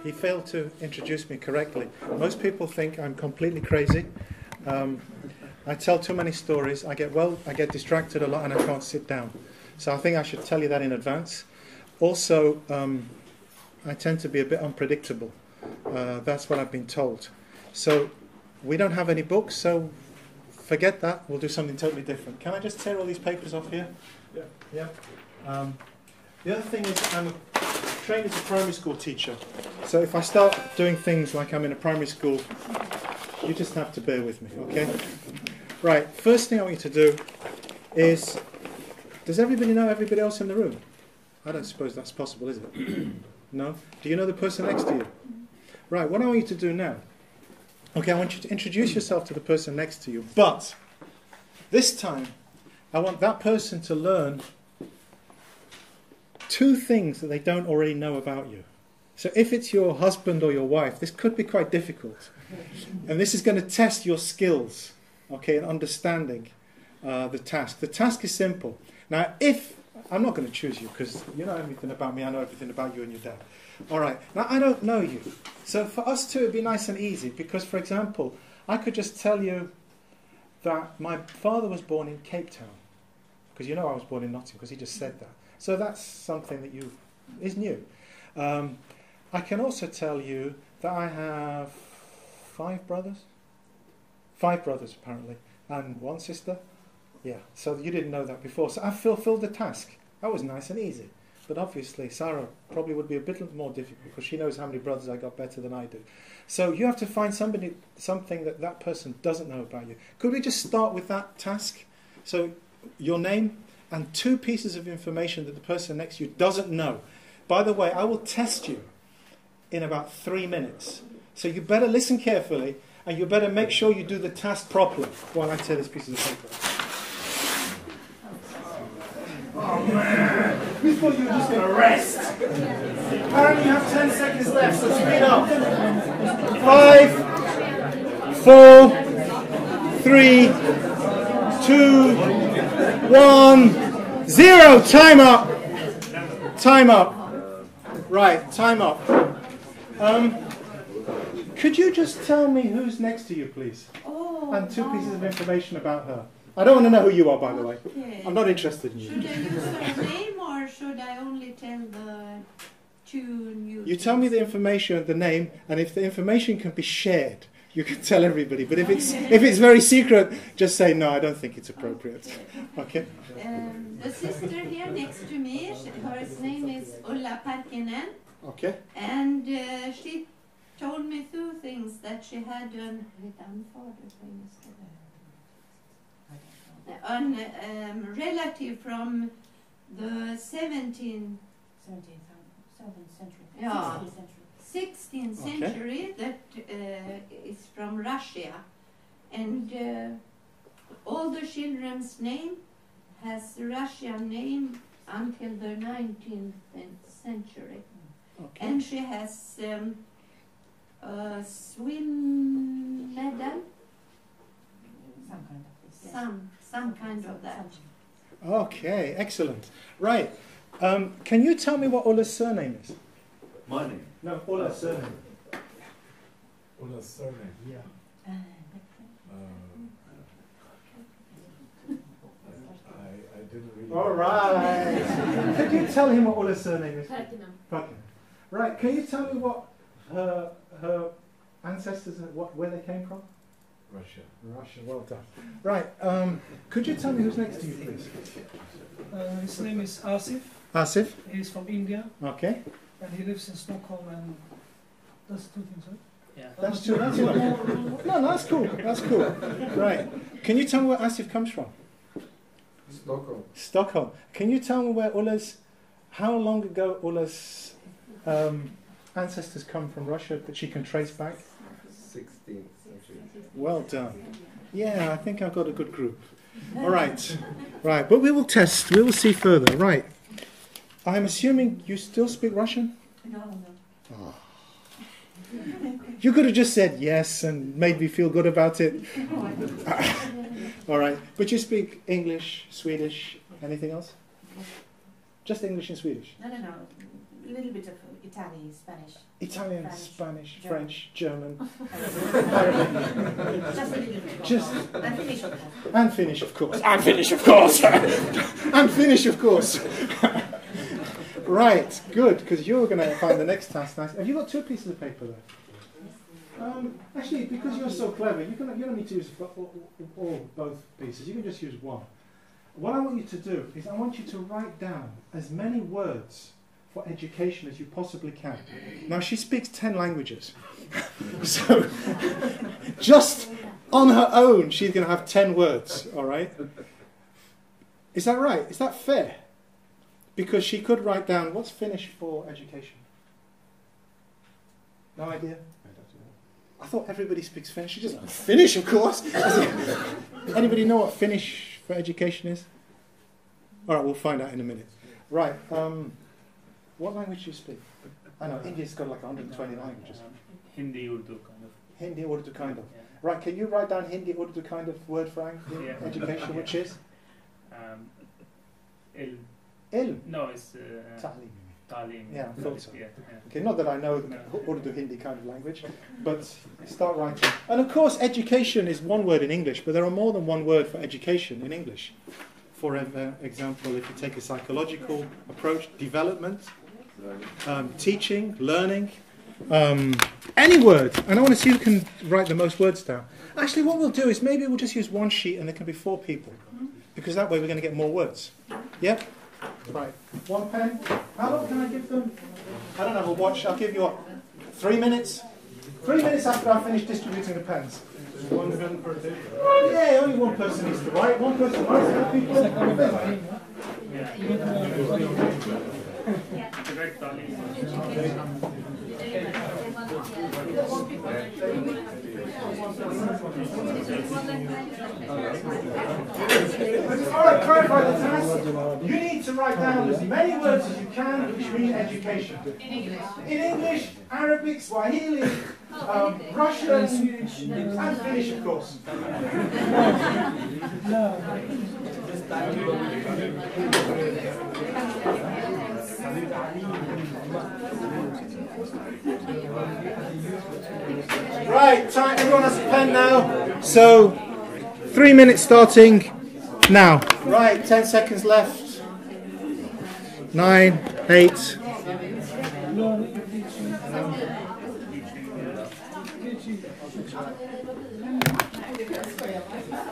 he failed to introduce me correctly. Most people think I'm completely crazy. I tell too many stories. I get distracted a lot, and I can't sit down. So I think I should tell you that in advance. Also, I tend to be a bit unpredictable. That's what I've been told. So we don't have any books, so forget that. We'll do something totally different. Can I just tear all these papers off here? Yeah. The other thing is I'm trained as a primary school teacher. So if I start doing things like I'm in a primary school, you just have to bear with me, okay? Right, first thing I want you to do is, does everybody know everybody else in the room? I don't suppose that's possible, is it? No? Do you know the person next to you? Right, what I want you to do now, okay, I want you to introduce yourself to the person next to you, but this time I want that person to learn 2 things that they don't already know about you. So if it's your husband or your wife, this could be quite difficult. And this is going to test your skills, okay, and understanding the task. The task is simple. Now, I'm not going to choose you because you know everything about me, I know everything about you and your dad. All right, now I don't know you. So for us two, it'd be nice and easy because, for example, I could just tell you that my father was born in Cape Town. Because you know I was born in Nottingham because he just said that. So that's something that is new. I can also tell you that I have 5 brothers. 5 brothers, apparently, and 1 sister. Yeah, so you didn't know that before. So I've fulfilled the task. That was nice and easy. But obviously, Sarah probably would be a bit more difficult because she knows how many brothers I got better than I do. So you have to find something that person doesn't know about you. Could we just start with that task? So your name and 2 pieces of information that the person next to you doesn't know. By the way, I will test you in about 3 minutes. So you better listen carefully and you better make sure you do the task properly while I tear this piece of paper. Oh man, we thought you were just going to rest. Apparently you have 10 seconds left, so speed up. 5, 4, 3, 2, 1, 0. Time up. Time up. Right, time up. Could you just tell me who's next to you, please? And 2 pieces of information about her. I don't want to know who you are, by the way. Okay. I'm not interested in you. Should I use her name or should I only tell the 2 new You tell me the information, the name, and if the information can be shared, you can tell everybody. But if it's very secret, just say no. I don't think it's appropriate. Okay. The sister here next to me, her name is Ulla Parkinen. Okay. And she told me 2 things that she had a relative from the 16th century that is from Russia, and all the children's name has Russian name until the 19th century. Okay. And she has a swim medal, some kind of that. Okay, excellent. Right. Can you tell me what Ulla's surname is? My name? No, Ulla's surname. Ulla's surname? Yeah. I didn't really... All right. Could you tell him what Ulla's surname is? Parkinen. Right. Can you tell me what her ancestors, where they came from? Russia. Russia. Well done. Right. Could you tell me who's next to you, please? His name is Asif. Asif. He's from India. Okay. And he lives in Stockholm and does 2 things, right? Yeah. That's 2. That's one. No, that's cool. That's cool. Right. Can you tell me where Asif comes from? Stockholm. Stockholm. Can you tell me where how long ago Ulla's ancestors come from Russia that she can trace back? 16th century. Well done. Yeah, I think I've got a good group. All right. Right, but we will test. We will see further. Right. I'm assuming you still speak Russian? No. Oh. You could have just said yes and made me feel good about it. All right. But you speak English, Swedish, anything else? Just English and Swedish? No. A little bit of Italian, Spanish. Italian, Spanish, French, German, Just just and Finnish, of course. and Finnish, of course, and Finnish, of course. Right, good, because you're going to find the next task nice. Have you got 2 pieces of paper there? Actually, because you're so clever, you don't need to use both pieces. You can just use one. What I want you to do is I want you to write down as many words for education as you possibly can. Now, she speaks 10 languages. So, just on her own, she's going to have 10 words, all right? Is that right? Is that fair? Because she could write down, what's Finnish for education? No idea? I thought everybody speaks Finnish. She just, Finnish, of course. Anybody know what Finnish for education is? All right, we'll find out in a minute. Right, what language do you speak? I know, India's got like 120 languages. Hindi, Urdu, kind of. Hindi, Urdu, kind of. Yeah. Right, can you write down Hindi, Urdu kind of word for education, which is? Ilm. No, it's Ta'lim. Talim. Yeah, I thought so. Yeah. Okay, not that I know Urdu, Hindi kind of language, but start writing. And of course, education is one word in English, but there are more than one word for education in English. For example, if you take a psychological approach, development, teaching, learning, any word. And I want to see who can write the most words down. Actually, what we'll do is maybe we'll just use one sheet and there can be 4 people, because that way we're going to get more words. Yeah? Right. 1 pen. How long can I give them? I don't have a watch. I'll give you 3 minutes. 3 minutes after I finish distributing the pens. 1 pen per table. Yeah, only one person needs to write. One person writes. Other people. Alright, clarify the task. You need to write down as many words as you can which mean education. In English, Arabic, Swahili, Russian, and Finnish, of course. Right, time. Everyone has a pen now. So, 3 minutes starting now. Right, 10 seconds left. 9, 8.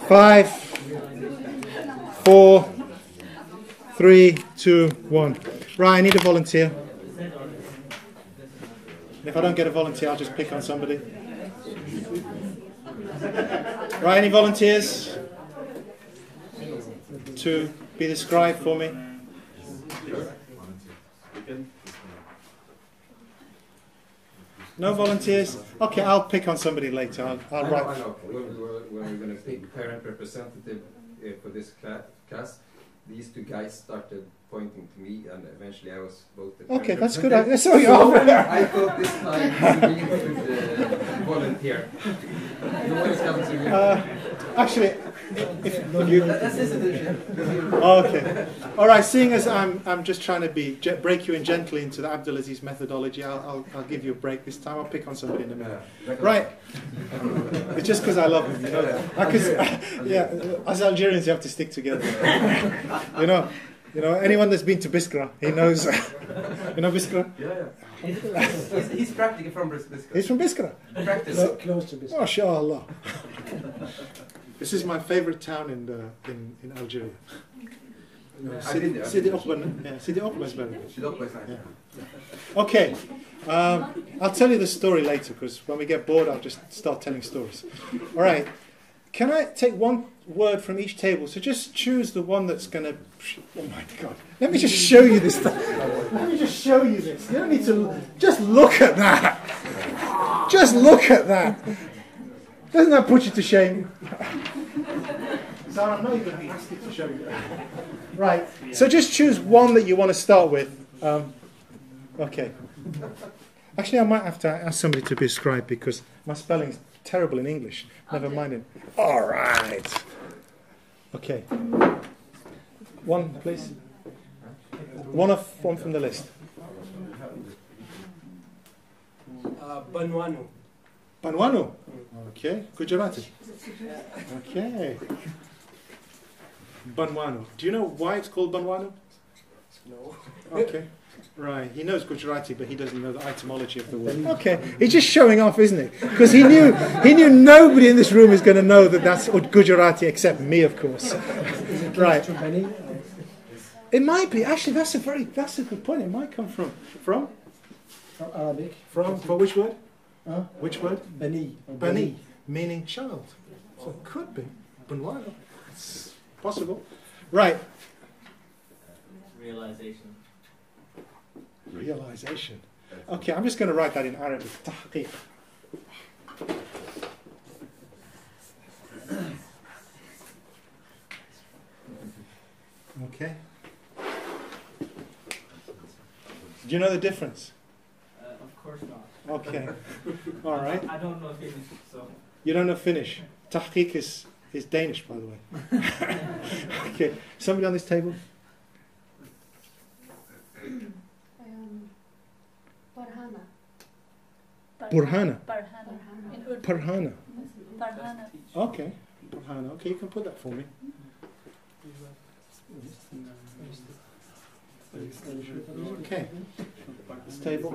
5, 4, 3, 2, 1. Right, I need a volunteer. If I don't get a volunteer, I'll just pick on somebody. Right, any volunteers to be the scribe for me? No volunteers? Okay, I'll pick on somebody later. I'll write. I know. When we're going to pick parent representative for this class, these 2 guys started pointing to me, and eventually I was voted. Okay, that's good. I saw you over there. I thought this time we could volunteer. You always come to me. Actually, if you. That's his edition. Okay. All right. Seeing as I'm just trying to break you in gently into the Abdul Aziz methodology, I'll give you a break this time. I'll pick on somebody in a minute. Right. It's just because I love him, you know that. Because yeah, as Algerians, you have to stick together. You know, anyone that's been to Biskra, he knows. You know Biskra? Yeah. He's practically from Biskra. He's from Biskra. Practice. Close to business. MashaAllah. This is my favourite town in Algeria. Sidi Abdul is very good. Okay, I'll tell you the story later because when we get bored, I'll just start telling stories. All right. Can I take one word from each table? So just choose the one that's going to... Oh my God. Let me just show you this. Let me just show you this. You don't need to... Just look at that. Just look at that. Doesn't that put you to shame? Sarah, I'm not even going to ask you to show you. Right. So just choose one that you want to start with. Okay. Actually, I might have to ask somebody to be a scribe because my spelling's terrible in English. Never mind it. All right. Okay. One, please. One from the list. Banwanu. Banwanu. Okay. Gujarati. Okay. Banwanu. Do you know why it's called Banwanu? No. Okay. Right. He knows Gujarati, but he doesn't know the etymology of the word. Okay. He's just showing off, isn't he? Because he knew nobody in this room is going to know that that's Gujarati except me, of course. Right. It might be. Actually, that's a good point. It might come from Arabic. for which word? Huh? Which word? Bani. Bani, meaning child. So it could be. Banwanu. It's possible. Right. Realization. Realization. Okay, I'm just going to write that in Arabic. Tahqiq. Okay. Do you know the difference? Of course not. Okay. All right. I don't know Finnish, so. You don't know Finnish. Tahqiq is Danish, by the way. Okay. Somebody on this table? Burhana. Burhana. Burhana. Parhana. Okay. Burhana. Okay, you can put that for me. Okay. This table.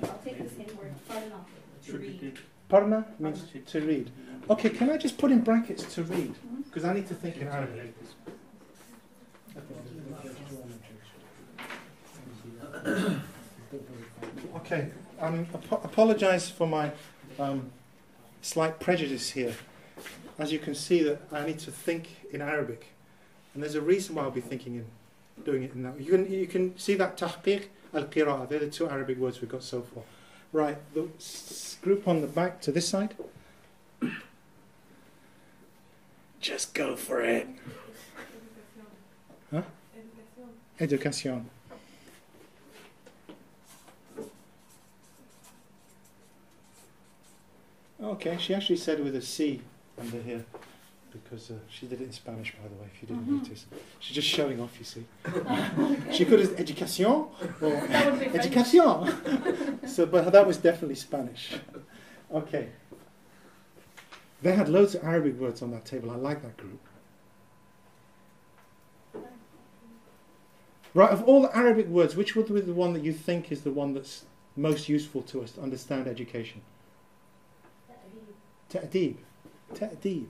I'll take the same word. Burhana. To read. Parna means to read. Okay, can I just put in brackets to read? Because I need to think in Arabic. Okay, apologise for my slight prejudice here. As you can see, that I need to think in Arabic, and there's a reason why I'll be doing it in that. You can see that tahqiq al-qira'ah. They're the two Arabic words we've got so far. Right, the group on the back to this side. Just go for it. Huh? Educación. Okay, she actually said with a C under here, because she did it in Spanish, by the way, if you didn't notice. She's just showing off, you see. She could have said educación or educación. So, but that was definitely Spanish. Okay. They had loads of Arabic words on that table. I like that group. Right, of all the Arabic words, which would be the one that you think is the one that's most useful to us to understand education? Ta'deeb. Ta'deeb.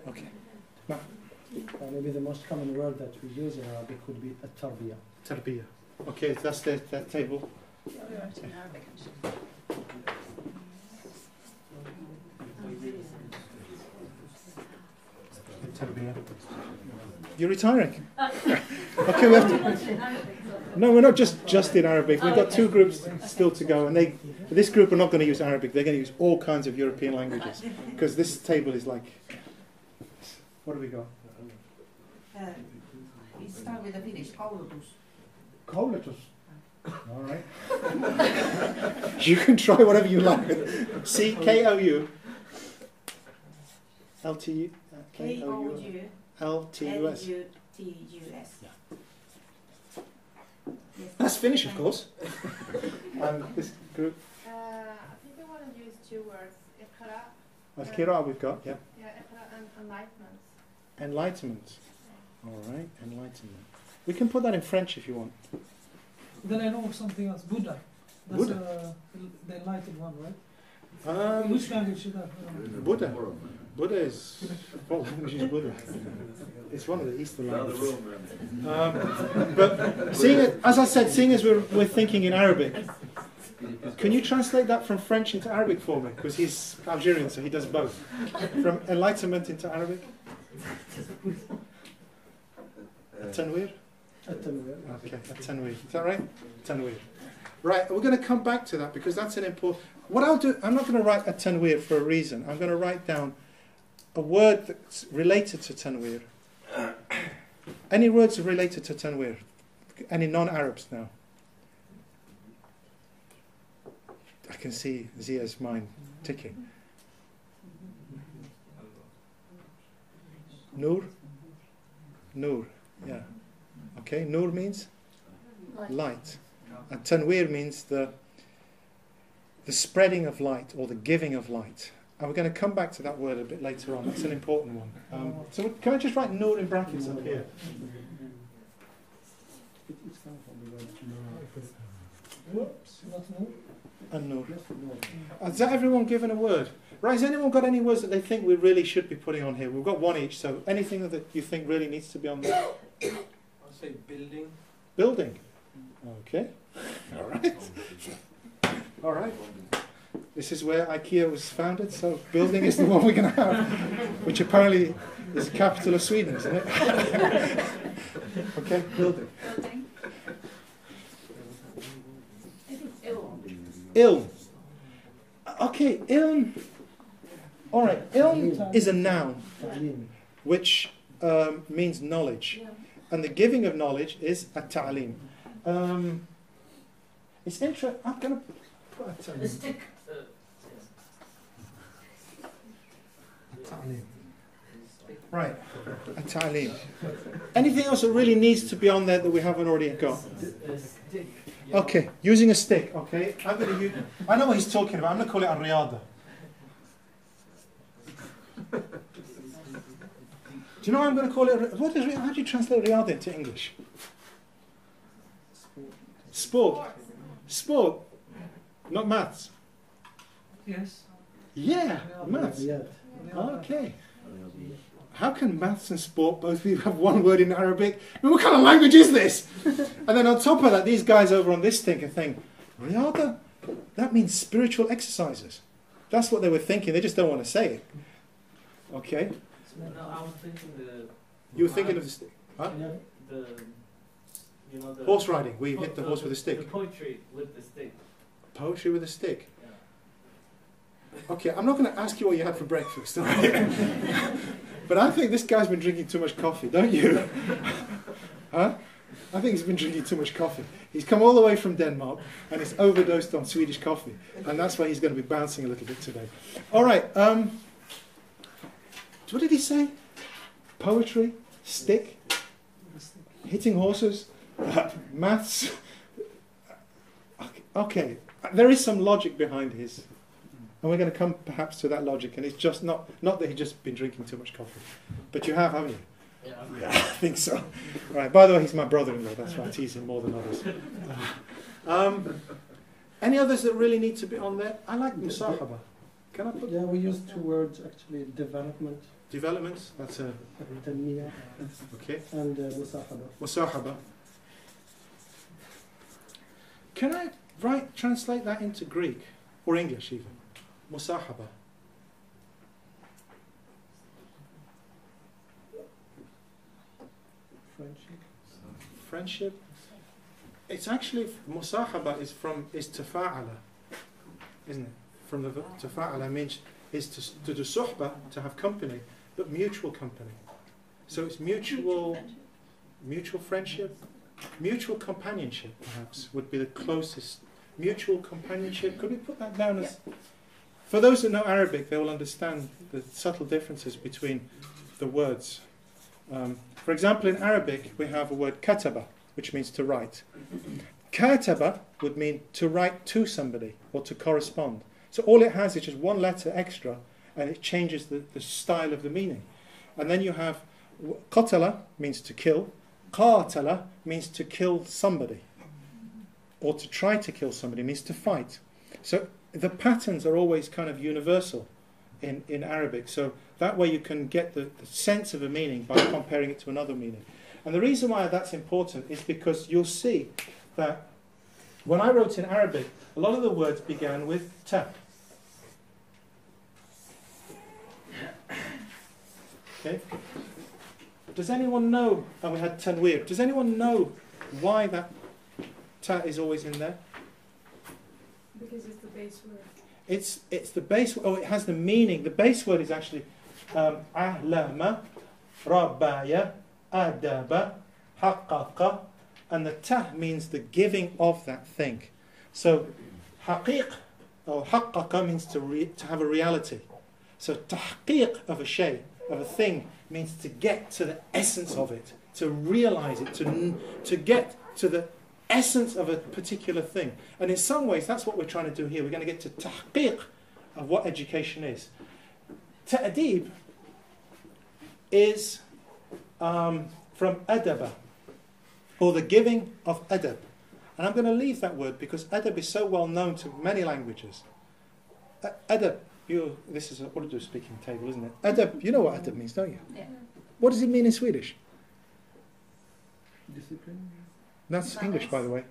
Okay. Maybe the most common word that we use in Arabic would be at-tarbiyah. Tarbiyah. Okay, so that's that table. Tarbiyah. You're retiring. Okay, we have to. No, we're not just in Arabic. We've got two groups still to go, and this group are not going to use Arabic. They're going to use all kinds of European languages, because this table is like. What do we got? We start with the Finnish. Koulutus. Koulutus. All right. You can try whatever you like. C-K-O-U. L-T-U. K-O-U. L-T-U-S. L-U-T-U-S. Yeah. That's Finnish, of course. And this group. I think I want to use two words. Iqra. Al-Qira'ah we've got, yeah. Yeah, Iqra and enlightenment. Enlightenment. All right, enlightenment. We can put that in French if you want. Then I know something else. Buddha. That's Buddha. The enlightened one, right? Which Which language should that? Buddha. Buddha is. What language is Buddha? It's one of the Eastern languages. But as I said, seeing as we're thinking in Arabic, can you translate that from French into Arabic for me? Because he's Algerian, so he does both. From enlightenment into Arabic. Tanweer? Okay, Tanweer. Is that right? Tanweer. Right, we're going to come back to that because that's an important... What I'll do, I'm not going to write a Tanweer for a reason. I'm going to write down a word that's related to Tanweer. Any words related to Tanweer? Any non-Arabs now? I can see Zia's mind ticking. Nur? Nur, yeah. Okay, Nur means light. And tanwir means the spreading of light or the giving of light. And we're going to come back to that word a bit later on. That's an important one. So can I just write Nur in brackets up here? It's come from the word Whoops. not no. And Nur. Just no. Has that everyone given a word? Right, has anyone got any words that they think we really should be putting on here? We've got one each, so anything that you think really needs to be on there? I'll say building. Building. Okay. All right. All right. This is where IKEA was founded, so building is the one we're going to have, which apparently is the capital of Sweden, isn't it? Okay, building. Building. Ilm. Okay, ilm. All right, ilm is a noun, Ta'lim. which means knowledge. And the giving of knowledge is at-ta'lim. It's interesting. I'm going to put at-ta'lim. Right, at-ta'lim. Anything else that really needs to be on there that we haven't already got? Okay, using a stick. Okay, I'm going to use. I know what he's talking about. I'm going to call it a riyada. Do you know what I'm going to call it? How do you translate riyada into English? Sport. Sport. Not maths. Yes. Yeah, maths. Yeah. Okay. How can maths and sport both have one word in Arabic? I mean, what kind of language is this? And then on top of that, these guys over on this thing are thinking, riyada? That means spiritual exercises. That's what they were thinking. They just don't want to say it. Okay. No, I was thinking You were thinking of the stick. Huh? the the Horse riding. We hit the horse with a The stick. poetry with the stick. Poetry with a stick. Yeah. Okay, I'm not going to ask you what you had for breakfast. All right? But I think this guy's been drinking too much coffee, don't you? Huh? I think he's been drinking too much coffee. He's come all the way from Denmark and he's overdosed on Swedish coffee. And that's why he's going to be bouncing a little bit today. All right. What did he say? Poetry, stick, hitting horses, maths. Okay. There is some logic behind his. And we're going to come perhaps to that logic. And it's just not that he's just been drinking too much coffee. But you have, haven't you? Yeah, I think so. Right. By the way, he's my brother-in-law. That's why I tease him more than others. Any others that really need to be on there? I like musahaba. Can I put? Yeah, we use two words actually: development. Development. That's a Tanmiya, okay. and musahaba. Musahaba. Can I translate that into Greek or English even? Musahaba. Friendship. Friendship. It's actually musahaba is tafa'ala, isn't it? From the tafa'ala means is to do suhba, to have company, but mutual company. So it's mutual friendship, mutual companionship perhaps would be the closest. Mutual companionship. Could we put that down as? For those that know Arabic, they will understand the subtle differences between the words. For example, in Arabic, we have a word kataba, which means to write. Kataba would mean to write to somebody or to correspond. So all it has is just one letter extra, and it changes the style of the meaning. And then you have qatala, means to kill. Qatala means to kill somebody. Or to try to kill somebody means to fight. So the patterns are always kind of universal in Arabic. So that way you can get the sense of a meaning by comparing it to another meaning. And the reason why that's important is because you'll see that when I wrote in Arabic, a lot of the words began with ta. Okay? Does anyone know, and we had tanwir, does anyone know why that ta is always in there? Because it's the base word. It's the base. Oh, it has the meaning. The base word is actually ahlama, rabbaya, adaba, haqqaqa, and the ta means the giving of that thing. So haqiq or haqqaqa means to have a reality. So tahqiq of a shay, of a thing, means to get to the essence of it, to realize it, to get to the essence of a particular thing. And in some ways, that's what we're trying to do here. We're going to get to tahqiq of what education is. Ta'deeb is from adaba, or the giving of adab. And I'm going to leave that word because adab is so well known to many languages. Adab, this is a Urdu speaking table, isn't it? Adab, you know what adab means, don't you? Yeah. What does it mean in Swedish? Discipline. That's English, by the way.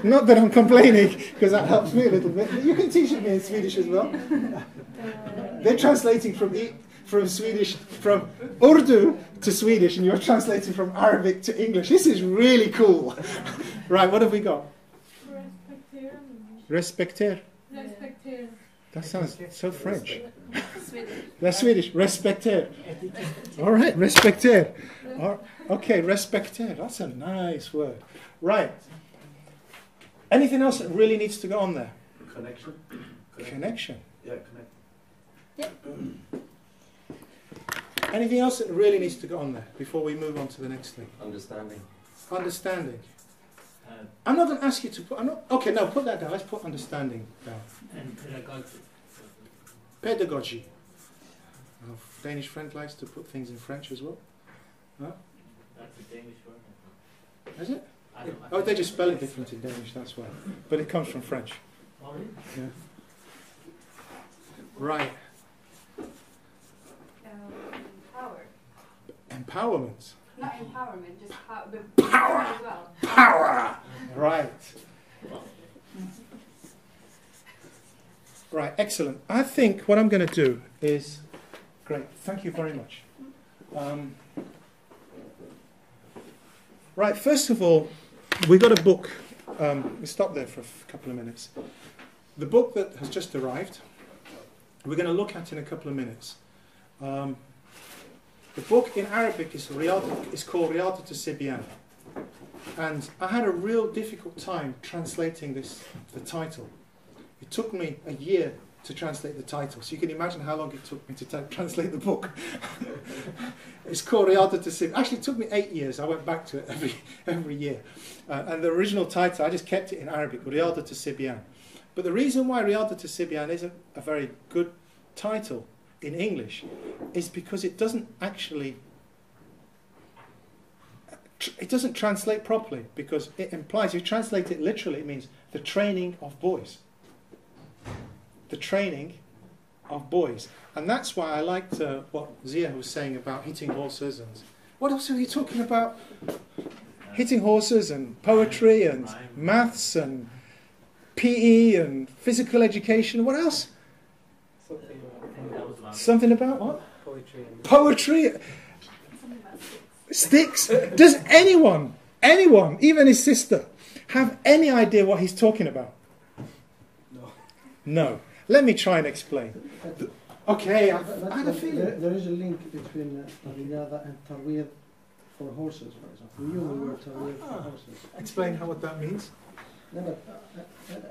Not that I'm complaining, because that helps me a little bit. You can teach it me in Swedish as well. They're translating from Swedish, from Urdu to Swedish, and you're translating from Arabic to English. This is really cool. Right, what have we got? Respecter. Respecter. That sounds so French. Swedish. That's Swedish. Respecter. All right, respecter. Okay, respecter. That's a nice word. Right. Anything else that really needs to go on there? Connection. Connection. Yeah, connect. Anything else that really needs to go on there before we move on to the next thing? Understanding. Understanding. I'm not going to ask you to put... okay, no, put that down. Let's put understanding down. And pedagogy. Pedagogy. Our Danish friend likes to put things in French as well. Huh? That's a Danish word. Is it? I don't, Oh, they just spell it different in Danish, that's why. But it comes from French. Oh, really? Yeah. Right. Power. Empowerment. Not empowerment, just but Power. as well. Power! Right. Right, excellent. I think what I'm going to do is... Great, thank you very much. Right, first of all, we got a book. We stop there for a couple of minutes. The book that has just arrived, we're going to look at in a couple of minutes. The book in Arabic is called Riyadat al-Sibyan. And I had a real difficult time translating the title. It took me a year to translate the title, so you can imagine how long it took me to translate the book. It's called Riyadat al-Sibyan. Actually, it took me 8 years. I went back to it every year. And the original title, I just kept it in Arabic, Riyadat al-Sibyan. But the reason why Riyadat al-Sibyan isn't a very good title in English is because it doesn't actually... It doesn't translate properly, because it implies, if you translate it literally, it means the training of boys. The training of boys. And that's why I liked what Zia was saying about hitting horses. And what else were you talking about? Hitting horses and poetry and maths and PE and physical education. What else? Something about what? Poetry. Sticks. Does anyone, even his sister, have any idea what he's talking about? No. Let me try and explain. Okay, I had a feeling. There is a link between riyada and tarwiyad for horses, for example. We use the word tarwiyad for horses. Explain what that means. No, but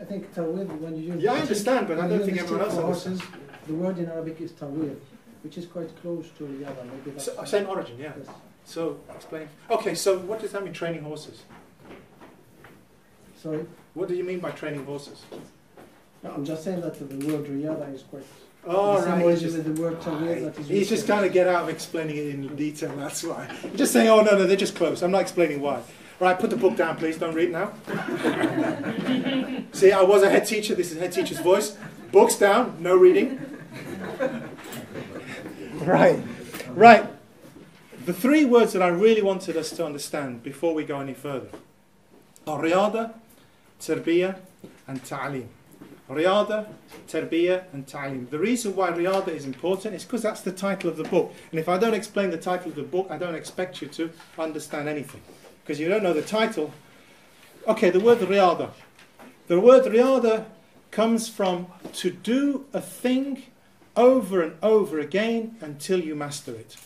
I think tarwiyad, when you use... Yeah, I understand, but I don't think the everyone else for understands. horses, the word in Arabic is tarwiyad, which is quite close to riyada. Maybe that's Same origin, yeah. Yes. So, explain. Okay, so what does that mean, training horses? Sorry? What do you mean by training horses? No, I'm just saying that the word riyada is quite... Oh, the same right. origin with the word tarwiyad that is... He's just trying to get out of explaining it in detail, that's why. I'm just saying, oh, no, they're just close. I'm not explaining why. Right, put the book down, please. Don't read now. See, I was a head teacher. This is head teacher's voice. Books down, no reading. Right. The three words that I really wanted us to understand before we go any further are riyada, tarbiyah, and ta'aleem. Riyada, tarbiyah, and ta'aleem. The reason why riyada is important is because that's the title of the book. And if I don't explain the title of the book, I don't expect you to understand anything. Because you don't know the title. Okay, the word riyada. The word riyada comes from to do a thing over and over again until you master it.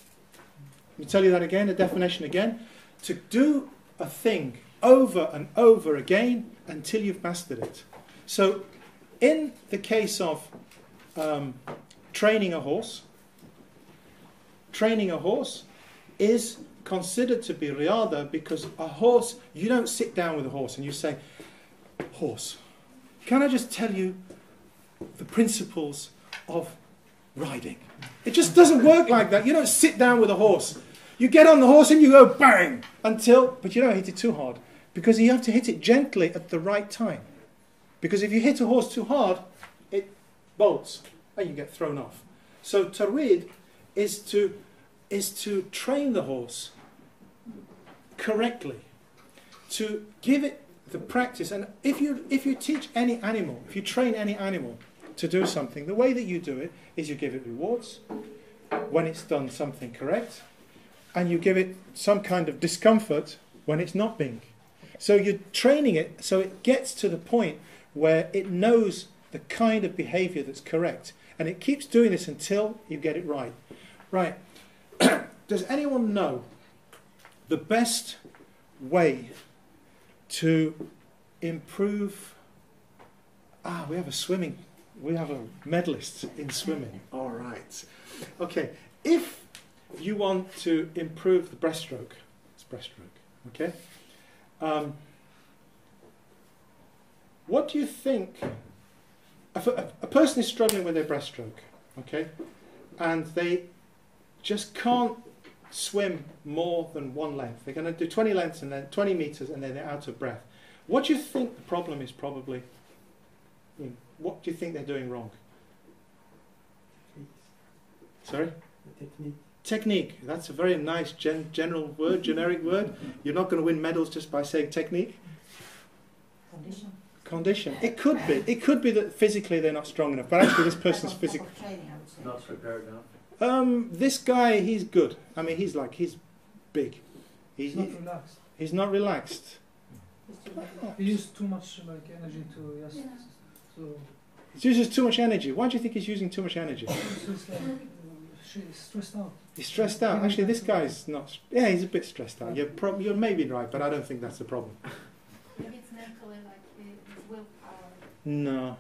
Let me tell you that again, the definition again. To do a thing over and over again until you've mastered it. So, in the case of training a horse, training a horse is considered to be riyada, because a horse, you don't sit down with a horse and you say, horse, can I just tell you the principles of riding? It just doesn't work like that. You don't sit down with a horse. You get on the horse and you go bang but you don't hit it too hard, because you have to hit it gently at the right time. Because if you hit a horse too hard, it bolts and you get thrown off. So tarweed is to train the horse correctly, to give it the practice. And if you teach any animal, if you train any animal to do something, the way that you do it is you give it rewards when it's done something correct, and you give it some kind of discomfort when it's not being. So you're training it so it gets to the point where it knows the kind of behavior that's correct, and it keeps doing this until you get it right. Right. Does anyone know the best way to improve? We have a medalist in swimming. All right. Okay. If you want to improve the breaststroke, it's breaststroke. Okay. What do you think? If a person is struggling with their breaststroke, okay, and they just can't swim more than one length. They're going to do 20 lengths and then 20 meters, and then they're out of breath. What do you think the problem is? Probably. What do you think they're doing wrong? Sorry? Technique. Technique. That's a very nice general word, generic word. You're not going to win medals just by saying technique. Condition. It could be. It could be that physically they're not strong enough, but actually this person's physically. Not prepared now. This guy, he's good. I mean, he's big. He's not relaxed. He's not relaxed. He uses too much energy to He uses too much energy. Why do you think he's using too much energy? He's stressed out. He's stressed out. Actually, this guy's not. Yeah, he's a bit stressed out. You're maybe right, but I don't think that's the problem. Maybe it's mentally, like his willpower. No,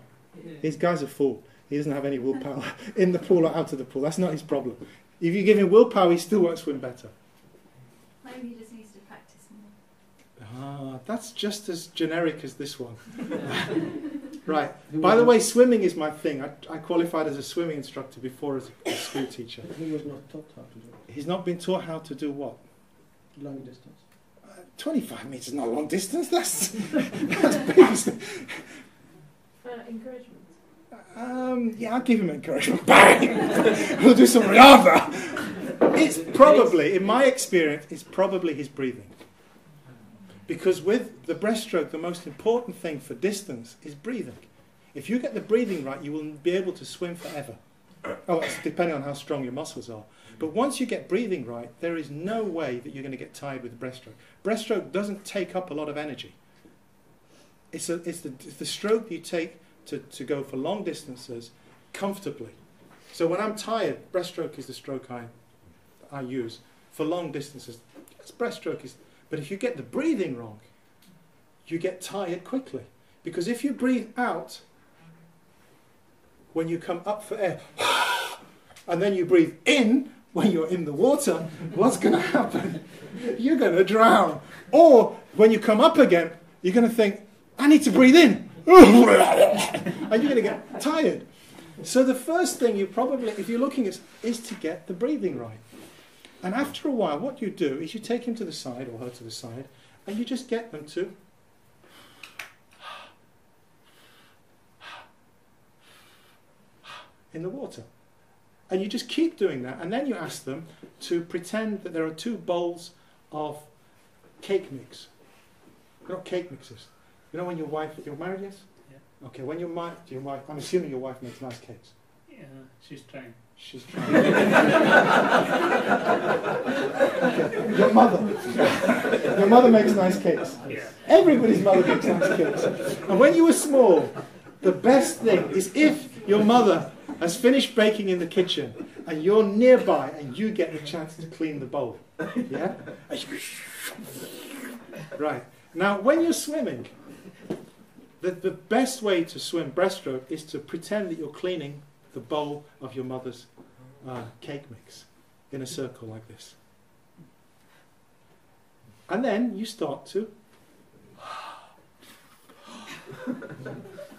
this guy's a fool. He doesn't have any willpower in the pool or out of the pool. That's not his problem. If you give him willpower, he still won't swim better. Maybe he just needs to practice more. That's just as generic as this one. Right. By the way, swimming is my thing. I qualified as a swimming instructor before as a school teacher. He was not taught how to do it. He's not been taught how to do what? Long distance. 25 metres is not a long distance. That's big. Encouragement. Yeah, I'll give him encouragement. Bang! We'll do some riyada. It's probably, in my experience, it's probably his breathing. Because with the breaststroke, the most important thing for distance is breathing. If you get the breathing right, you will be able to swim forever. Oh, it's depending on how strong your muscles are. But once you get breathing right, there is no way that you're going to get tired with the breaststroke. Breaststroke doesn't take up a lot of energy. It's the stroke you take to go for long distances comfortably. So when I'm tired, breaststroke is the stroke I use for long distances. Yes, breaststroke is. But if you get the breathing wrong, you get tired quickly. Because if you breathe out when you come up for air, and then you breathe in when you're in the water, what's going to happen? You're going to drown. Or when you come up again, you're going to think, I need to breathe in. And you're going to get tired. So the first thing you probably, if you're looking at, is to get the breathing right. And after a while, what you do is you take him to the side, or her to the side, and you just get them to in the water. And you just keep doing that, and then you ask them to pretend that there are 2 bowls of cake mix. They're not cake mixes. You know when you're married, yes? Yeah. Okay, when you're married, I'm assuming your wife makes nice cakes. Yeah, she's trying. She's trying. Okay. Your mother makes nice cakes. Yeah. Everybody's mother makes nice cakes. And when you were small, the best thing is if your mother has finished baking in the kitchen and you're nearby and you get the chance to clean the bowl. Yeah? Right. Now, when you're swimming, the best way to swim breaststroke is to pretend that you're cleaning the bowl of your mother's cake mix. in a circle like this. And then you start to,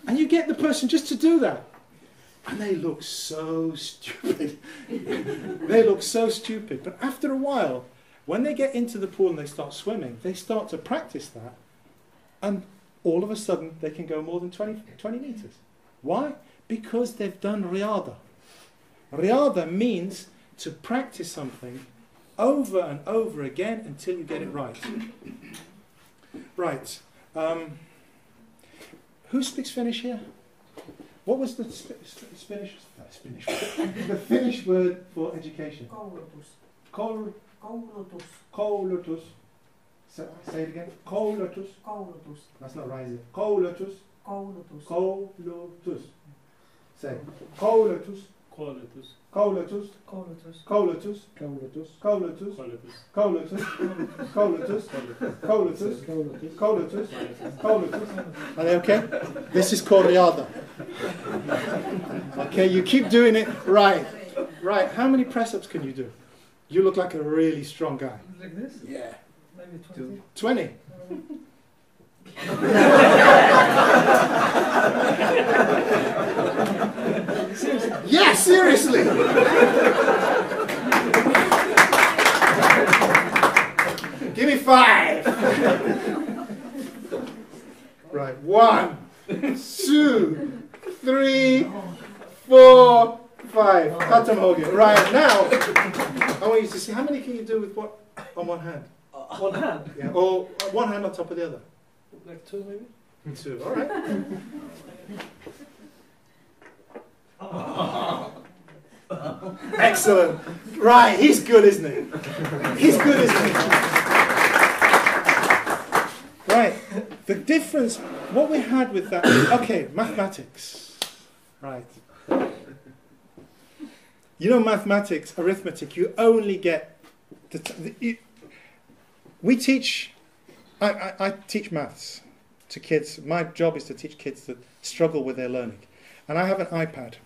and you get the person just to do that. And they look so stupid. They look so stupid. But after a while, when they get into the pool and they start swimming, they start to practice that. And all of a sudden, they can go more than 20 meters. Why? Because they've done riyada. Riyada means to practice something over and over again until you get it right. Right. Who speaks Finnish here? What was the Finnish word for education? Koulutus. Koulutus. Koulutus. Say it again. Koulutus. Koulutus. That's not right, is it? Koulutus. Koulutus. Koulutus. Say. Koulutus. Koulutus. Koulutus. Koulutus. Koulutus. Koulutus. Koulutus. Koulutus. Koulutus. Koulutus. Koulutus. Koulutus. Are they okay? This is called riyada. Okay, you keep doing it. Right. Right. How many press-ups can you do? You look like a really strong guy. Like this? Yeah. Maybe 20. 20. Seriously? Yeah, seriously. Give me 5. Right. 1, 2, 3, 4, 5. Khatam ho gaya. Right now, I want you to see how many can you do with what on one hand? One hand? Yeah. Or one hand on top of the other. Like 2 maybe? 2. All right. Excellent. Right, he's good, isn't he? He's good, isn't he? Right, the difference, what we had with that, okay, mathematics. Right. You know mathematics, arithmetic, you only get, we teach, I teach maths to kids. My job is to teach kids that struggle with their learning. And I have an iPad.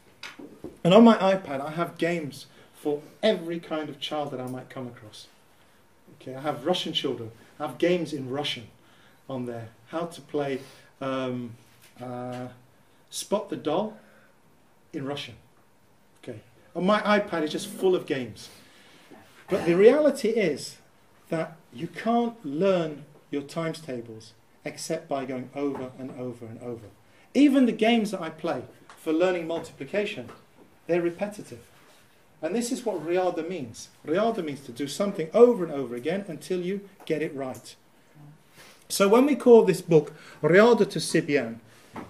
And on my iPad, I have games for every kind of child that I might come across. Okay, I have Russian children. I have games in Russian on there. How to play Spot the Doll in Russian. Okay, on my iPad, it's just full of games. But the reality is that you can't learn your times tables except by going over and over and over. Even the games that I play for learning multiplication, they're repetitive. And this is what riyada means. Riyada means to do something over and over again until you get it right. So when we call this book Riyada to Sibyan,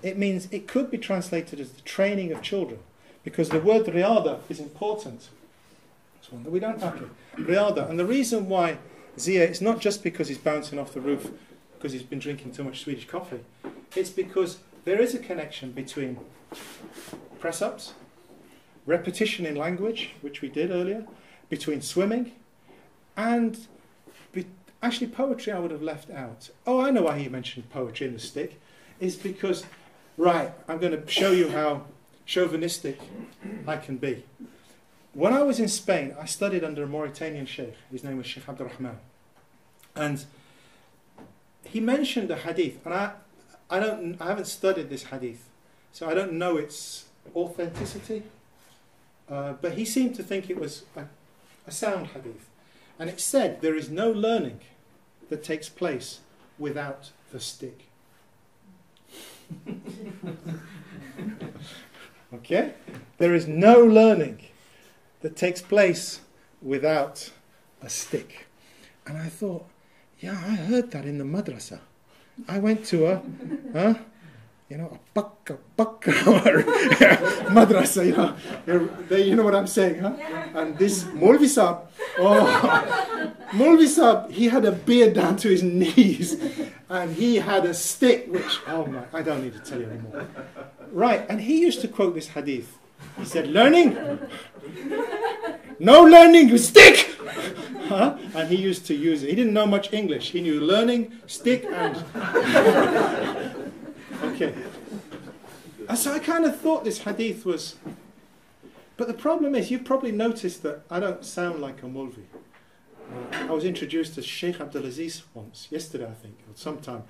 it means it could be translated as the training of children, because the word riyada is important. It's one that we don't have here. Riyada. And the reason why Zia, it's not just because he's bouncing off the roof because he's been drinking too much Swedish coffee. It's because there is a connection between press-ups, repetition in language, which we did earlier, between swimming, and actually poetry I would have left out. Oh, I know why he mentioned poetry in the stick. Is because, right, I'm going to show you how chauvinistic I can be. When I was in Spain, I studied under a Mauritanian sheikh. His name was Shaykh Abdul Aziz. And he mentioned a hadith, and I haven't studied this hadith, so I don't know its authenticity. But he seemed to think it was a sound hadith. And it said there is no learning that takes place without the stick. Okay? There is no learning that takes place without a stick. And I thought, yeah, I heard that in the madrasa. I went to a bakka madrasa, you know what I'm saying, huh? And this Molvi Sahib, Molvi Sahib, he had a beard down to his knees, and he had a stick, which, oh my, I don't need to tell you anymore. Right, and he used to quote this hadith. He said, learning, no learning, you stick! Huh? And he used to use it. He didn't know much English. He knew learning, stick, and... Okay. And so I kind of thought this hadith was... But the problem is, you've probably noticed that I don't sound like a Mulvi. I was introduced to Shaykh Abdul Aziz once, yesterday I think, or sometime.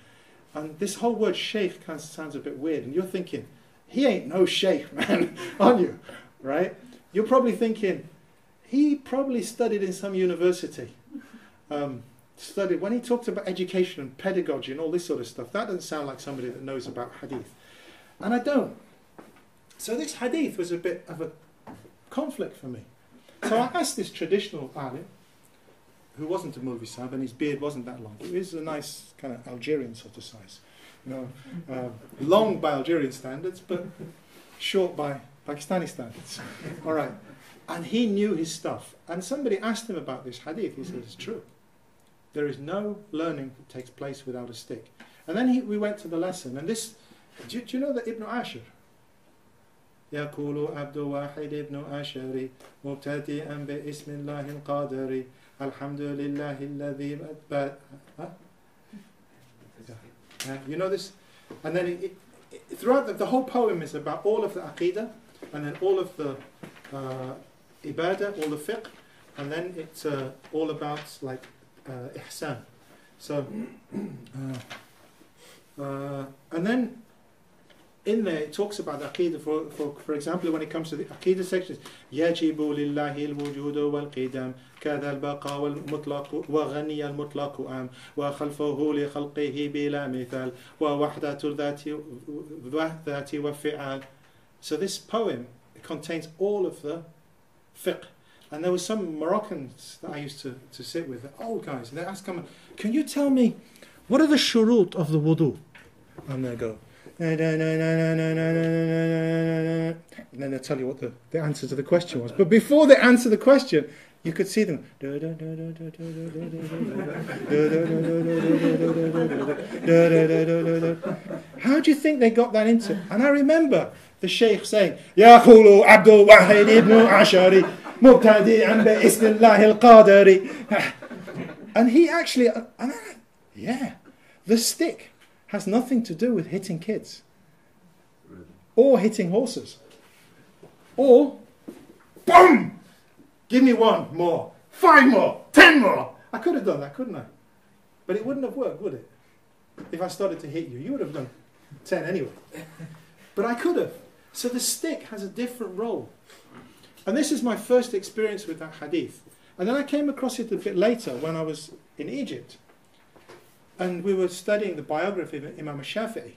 And this whole word Shaykh kind of sounds a bit weird. And you're thinking, he ain't no Shaykh, man, aren't you? Right? You're probably thinking, he probably studied in some university. Studied, when he talked about education and pedagogy and all this sort of stuff, that doesn't sound like somebody that knows about hadith. And I don't. So this hadith was a bit of a conflict for me. So I asked this traditional alim, who wasn't a Mulvi Sahib, and his beard wasn't that long. It was a nice kind of Algerian sort of size. You know, long by Algerian standards, but short by Pakistani standards. All right. And he knew his stuff. And somebody asked him about this hadith. He said, it's true. There is no learning that takes place without a stick. And then we went to the lesson. And this, do you know that Ibn Ashur? يقول عبد واحد ابن أشر مبتدئا باسم الله القادر الحمد لله الذي you know this? And then throughout the whole poem is about all of the aqidah, and then all of the ibadah, all the fiqh, and then it's all about like ihsan. So and then in there it talks about the aqidah. For example, when it comes to the aqidah sections, يجب لله الوجود والقدم كذا البقاء والمطلق وغني المطلق أم وخلفه لخلقه بلا مثال ووحدة الذات وفعال. So this poem contains all of the fiqh. And there were some Moroccans that I used to sit with, old guys, and they asked them, can you tell me, what are the shurut of the wudu? And they go, and then they'll tell you what the answer to the question was. But before they answer the question, you could see them. How do you think they got that into? And I remember the Shaykh saying, يَقُولُ عَبْدُ وَاحِدِ ibn Ashari مُبْتَدِئًا بِإِسْمِ اللَّهِ الْقَادِرِ. And he actually, yeah, the stick has nothing to do with hitting kids or hitting horses or boom, give me one more, 5 more, 10 more. I could have done that, couldn't I? But it wouldn't have worked, would it? If I started to hit you, you would have done 10 anyway. But I could have. So the stick has a different role. And this is my first experience with that hadith. And then I came across it a bit later when I was in Egypt. And we were studying the biography of Imam Shafi'i.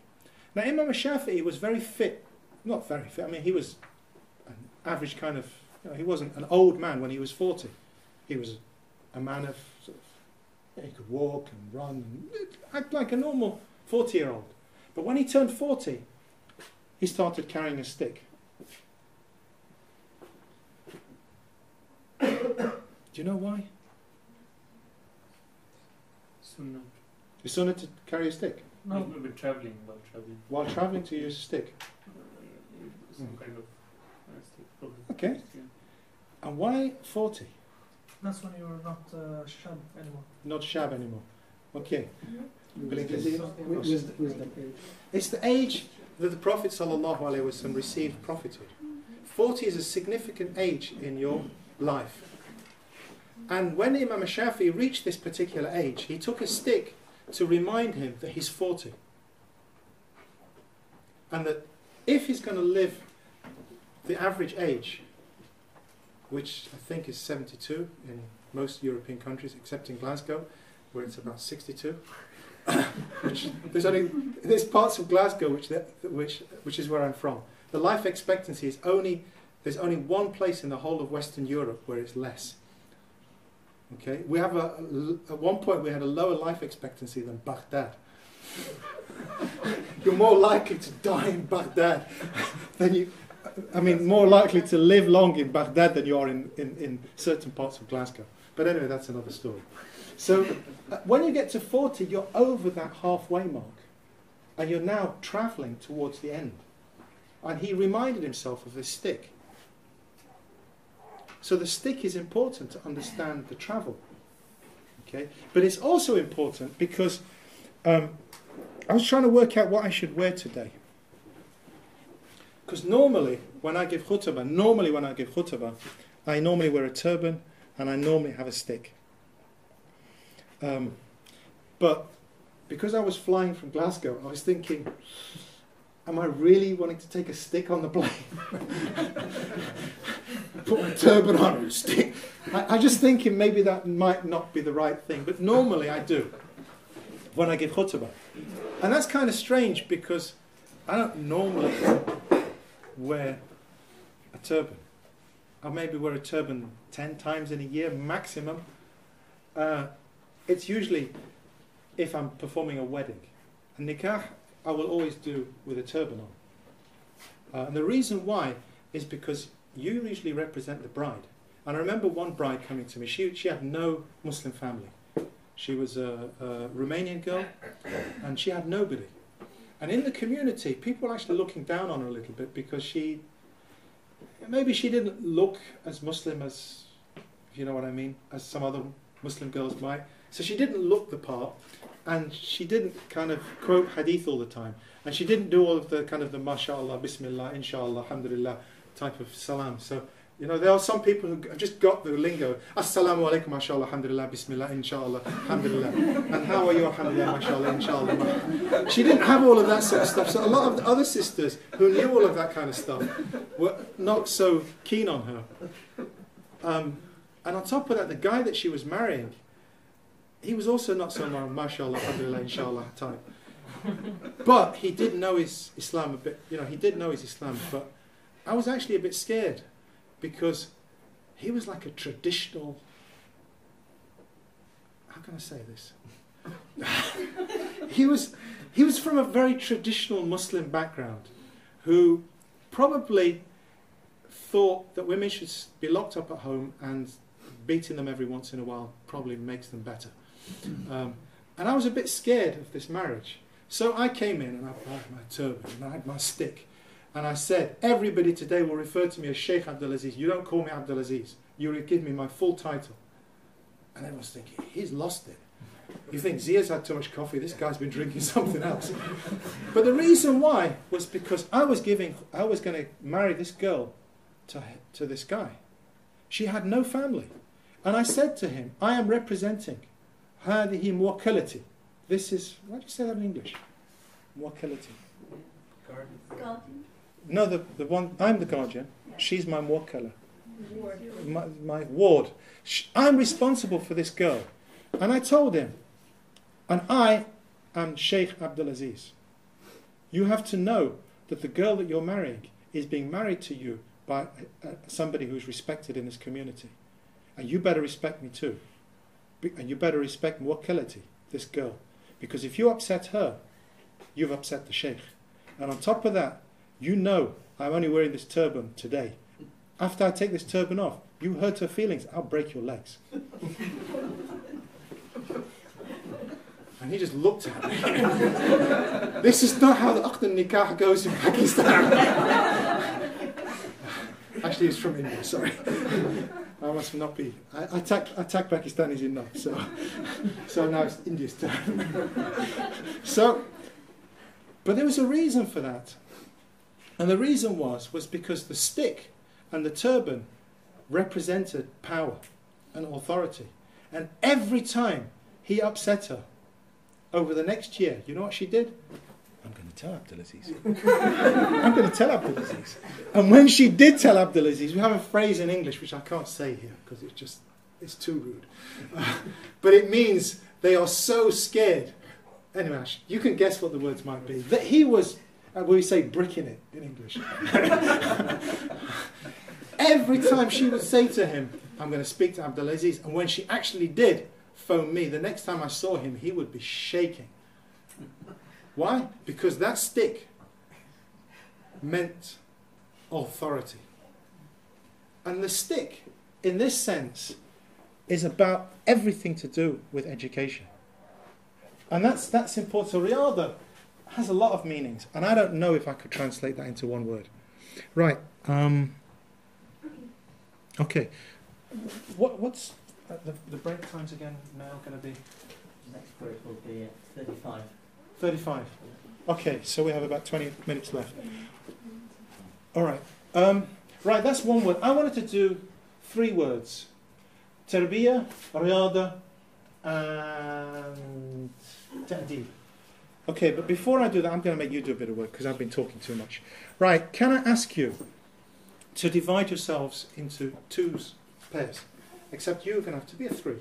Now Imam Shafi'i was very fit. Not very fit, I mean he was an average kind of, he wasn't an old man when he was 40. He was a man of, sort of, he could walk and run and act like a normal 40-year-old. But when he turned 40, he started carrying a stick. Do you know why? Sunnah. It's sunnah to carry a stick? No. We're traveling, while traveling. While traveling to use a stick? Some kind of stick, probably. Okay. Yeah. And why 40? That's when you're not shab anymore. Not shab anymore. Okay. Wisdom age. It's the age that the Prophet ﷺ received prophethood. 40 is a significant age in your life. And when Imam Shafi'i reached this particular age, he took a stick to remind him that he's 40. And that if he's going to live the average age, which I think is 72 in most European countries, except in Glasgow, where it's about 62. Which there's parts of Glasgow which is where I'm from. The life expectancy is there's only one place in the whole of Western Europe where it's less. Okay, we have at one point we had a lower life expectancy than Baghdad. You're more likely to die in Baghdad than more likely to live long in Baghdad than you are in certain parts of Glasgow. But anyway, that's another story. So when you get to 40, you're over that halfway mark. And you're now travelling towards the end. And he reminded himself of this stick. So the stick is important to understand the travel. Okay? But it's also important because I was trying to work out what I should wear today. Because normally, when I give khutbah, normally when I give khutbah, I normally wear a turban and I normally have a stick. But because I was flying from Glasgow, I was thinking, am I really wanting to take a stick on the plane? Put my turban on and stick. I'm just thinking maybe that might not be the right thing, but normally I do when I give khutbah. And that's kind of strange because I don't normally wear a turban. I maybe wear a turban 10 times in a year maximum. It's usually if I'm performing a wedding. A nikah I will always do with a turban on. And the reason why is because you usually represent the bride. And I remember one bride coming to me. She had no Muslim family. She was a Romanian girl and she had nobody. And in the community, people were actually looking down on her a little bit because maybe she didn't look as Muslim as, if you know what I mean, as some other Muslim girls might. So she didn't look the part, and she didn't kind of quote hadith all the time, and she didn't do all of the kind of the mashallah, bismillah, inshallah, alhamdulillah type of salam. So, you know, there are some people who have just got the lingo. Assalamu alaikum, mashallah, alhamdulillah, bismillah, inshallah, alhamdulillah. And how are you, alhamdulillah, mashallah, inshallah. She didn't have all of that sort of stuff. So a lot of the other sisters who knew all of that kind of stuff were not so keen on her. And on top of that, the guy that she was marrying, he was also not so mashallah, alhamdulillah, inshallah type. But he did know his Islam a bit, you know, he did know his Islam, but I was actually a bit scared because he was like a traditional, how can I say this? he was from a very traditional Muslim background who probably thought that women should be locked up at home and beating them every once in a while probably makes them better. And I was a bit scared of this marriage. So I came in and I had my turban and I had my stick. And I said, everybody today will refer to me as Shaykh Abdulaziz. You don't call me Abdulaziz. You give me my full title. And everyone's thinking, he's lost it. You think, Zia's had too much coffee. This guy's been drinking something else. But the reason why was because I was going to marry this girl to this guy. She had no family. And I said to him, I am representing هذه موكلتي. This is, why do you say that in English? موكلتي. Guardian. No, the one, I'm the guardian. She's my muwakkala. My ward. I'm responsible for this girl. And I told him, and I am Shaykh Abdulaziz. You have to know that the girl that you're marrying is being married to you by somebody who's respected in this community. And you better respect me too. And you better respect muwakkilati, this girl. Because if you upset her, you've upset the Shaykh. And on top of that, you know I'm only wearing this turban today. After I take this turban off, you hurt her feelings, I'll break your legs. And he just looked at me. This is not how the Aqd al-Nikah goes in Pakistan. Actually, it's from India, sorry. I must not be. I attack Pakistanis enough, so now it's India's turn. But there was a reason for that. And the reason was because the stick and the turban represented power and authority. And every time he upset her, over the next year, you know what she did? I'm going to tell Abdulaziz. I'm going to tell Abdulaziz. And when she did tell Abdulaziz, we have a phrase in English which I can't say here because it's too rude. But it means they are so scared. Anyway, you can guess what the words might be. That he was, we say bricking it in English. Every time she would say to him, I'm going to speak to Abdulaziz. And when she actually did phone me, the next time I saw him, he would be shaking. Why? Because that stick meant authority. And the stick, in this sense, is about everything to do with education. And that's important. So riyada has a lot of meanings. And I don't know if I could translate that into one word. Right. Okay. What's the break times again now going to be? Next break will be 35. 35. Okay, so we have about 20 minutes left. All right. Right, that's one word. I wanted to do 3 words. Tarbiyah, riyada, and ta'deeb. Okay, but before I do that, I'm going to make you do a bit of work because I've been talking too much. Right, can I ask you to divide yourselves into 2 pairs? Except you're going to have to be a 3,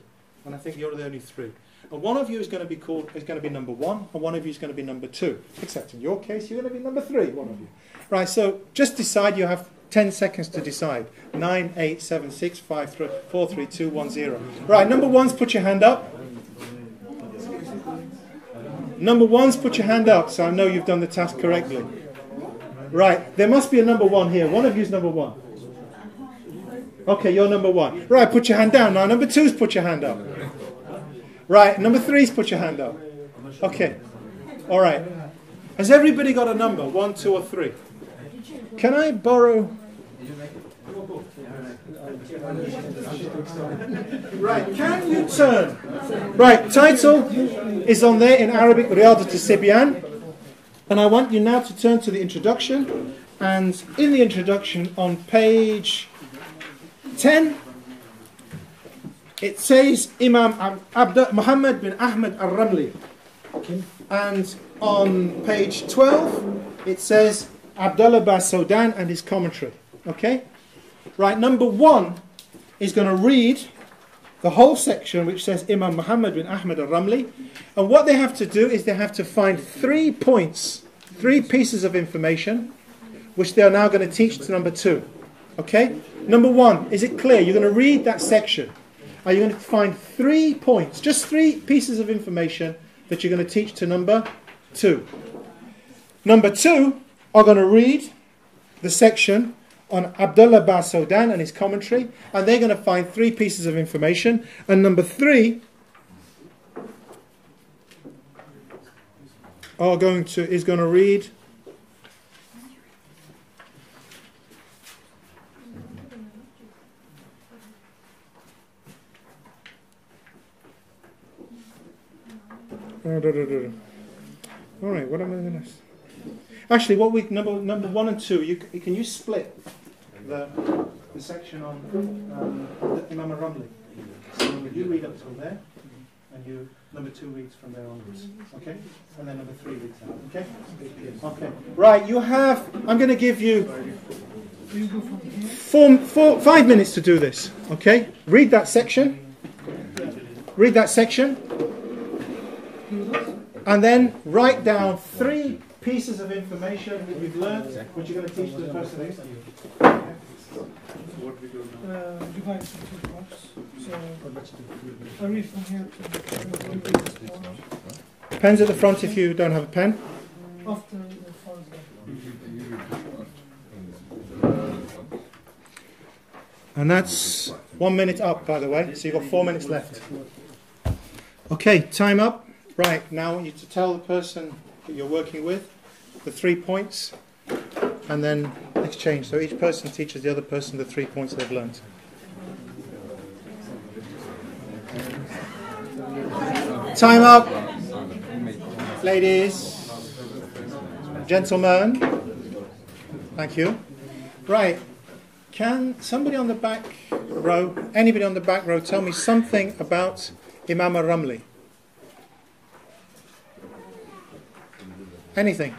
and I think you're the only 3. And one of you is going to be number 1, and one of you is going to be number 2. Except in your case, you're going to be number 3, one of you. Right, so just decide. You have 10 seconds to decide. 9, 8, 7, 6, 5, 4, 3, 2, 1, 0. Right, number 1s, put your hand up. Number 1s, put your hand up, so I know you've done the task correctly. Right, there must be a number 1 here. One of you is number 1. Okay, you're number 1. Right, put your hand down. Now, number 2s, put your hand up. Right, number 3s, put your hand up. Okay, all right. Has everybody got a number? 1, 2, or 3? Can I borrow... Right, can you turn? Right, title is on there in Arabic, Riyadat al-Sibyan. And I want you now to turn to the introduction. And in the introduction on page 10, it says Imam Muhammad bin Ahmed al-Ramli. And on page 12, it says Abdullah bin Saudan and his commentary. Okay? Right, number 1 is going to read the whole section which says Imam Muhammad bin Ahmed al-Ramli. And what they have to do is they have to find 3 points, 3 pieces of information, which they are now going to teach to number 2. Okay? Number 1, is it clear? You're going to read that section. Are you going to find 3 points, just 3 pieces of information that you're going to teach to number 2. Number 2 are going to read the section on Abdullah bin Saudan and his commentary, and they're going to find 3 pieces of information. And number 3 is going to read all right, what am I going to... Actually, what we number 1 and 2, can you split the section on Imam al-Ramli? So you read up till there, and number 2 reads from there onwards. Okay? And then number 3 reads out. Okay? Okay. Right, I'm going to give you 5 minutes to do this. Okay? Read that section. Read that section. And then write down 3 pieces of information that you've learned, which you're going to teach to the person next to you. Divide into 2 parts. So I read from here to Pens at the front if you don't have a pen. after the first day. And that's 1 minute up, by the way, so you've got 4 minutes left. Okay, time up. Right, now I want you to tell the person that you're working with the 3 points, and then exchange. So each person teaches the other person the 3 points they've learned. Time up. Ladies, gentlemen. Thank you. Right, can somebody on the back row, anybody on the back row, tell me something about Imam al-Ramli? Anything?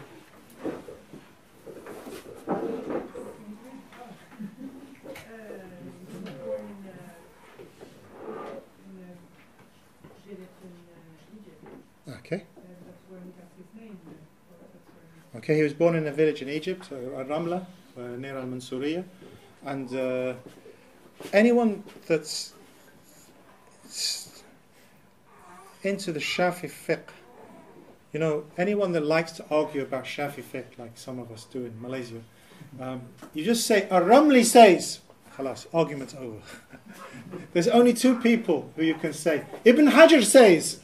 Okay. Okay, he was born in a village in Egypt, Ramla, near Al-Mansuriyah. And anyone that's into the Shafi fiqh, you know, anyone that likes to argue about Shafi fiqh, like some of us do in Malaysia, you just say, Ar-Ramli says, khalas, argument's over. There's only 2 people who you can say. Ibn Hajar says.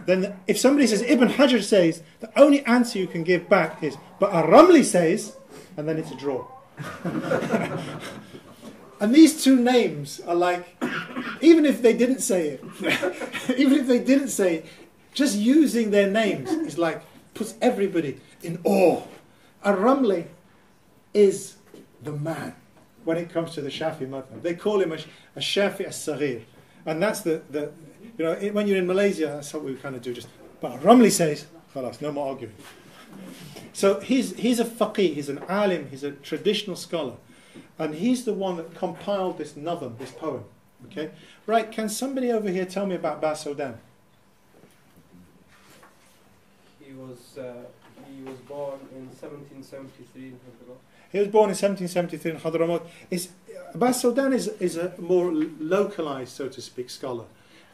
Then if somebody says Ibn Hajar says, the only answer you can give back is, but Ar-Ramli says, and then it's a draw. And these 2 names are like, even if they didn't say it, just using their names is like, puts everybody in awe. Ar-Ramli is the man when it comes to the Shafi madhab. They call him a Shafi as-Saghir. And that's the you know, when you're in Malaysia, that's what we kind of do. Just, but Ramli says, khalas, no more arguing. So he's a faqih, he's an alim, he's a traditional scholar. And he's the one that compiled this nazm, this poem. Okay? Right, can somebody over here tell me about Basaudan? He was born in 1773 in Hadramaut. He was born in 1773 in Hadramaut. Basaudan is a more localized, so to speak, scholar.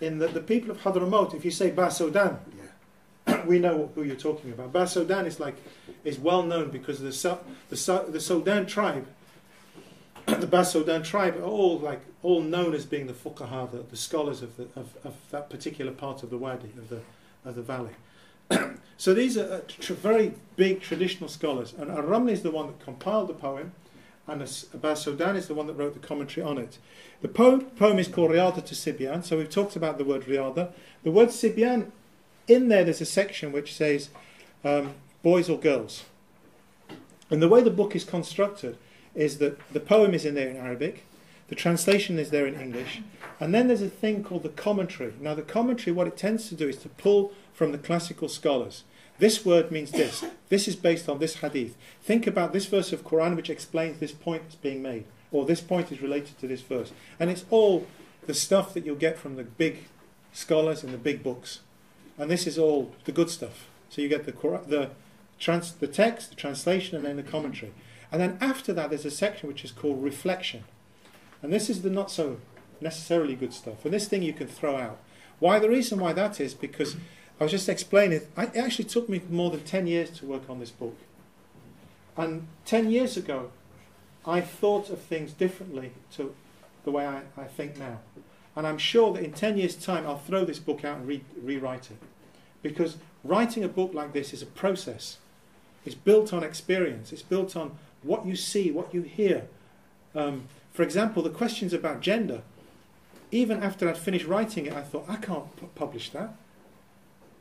In that the people of Hadramaut, if you say Basaudan, we know who you're talking about. Basaudan is well known because the Saudan tribe, the Basaudan tribe, are all known as being the fuqaha, the scholars of that particular part of the wadi, of the valley. So these are very big traditional scholars, and Ar-Ramli is the one that compiled the poem, and Basaudan is the one that wrote the commentary on it. The poem is called Riyada to Sibyan, so we've talked about the word Riyada. The word Sibyan, in there's a section which says boys or girls. And the way the book is constructed is that the poem is in there in Arabic, the translation is there in English, and then there's a thing called the commentary. Now the commentary, what it tends to do is to pull from the classical scholars. This word means this. This is based on this hadith. Think about this verse of Quran which explains this point that's being made, or this point is related to this verse. And it's all the stuff that you'll get from the big scholars in the big books. And this is all the good stuff. So you get the text, the translation, and then the commentary. And then after that there's a section which is called reflection. And this is the not so necessarily good stuff. And this thing you can throw out. Why? The reason why that is because I was just explaining, it actually took me more than 10 years to work on this book. And 10 years ago, I thought of things differently to the way I think now. And I'm sure that in 10 years' time, I'll throw this book out and rewrite it. Because writing a book like this is a process. It's built on experience. It's built on what you see, what you hear. For example, the questions about gender, even after I'd finished writing it, I thought, I can't publish that,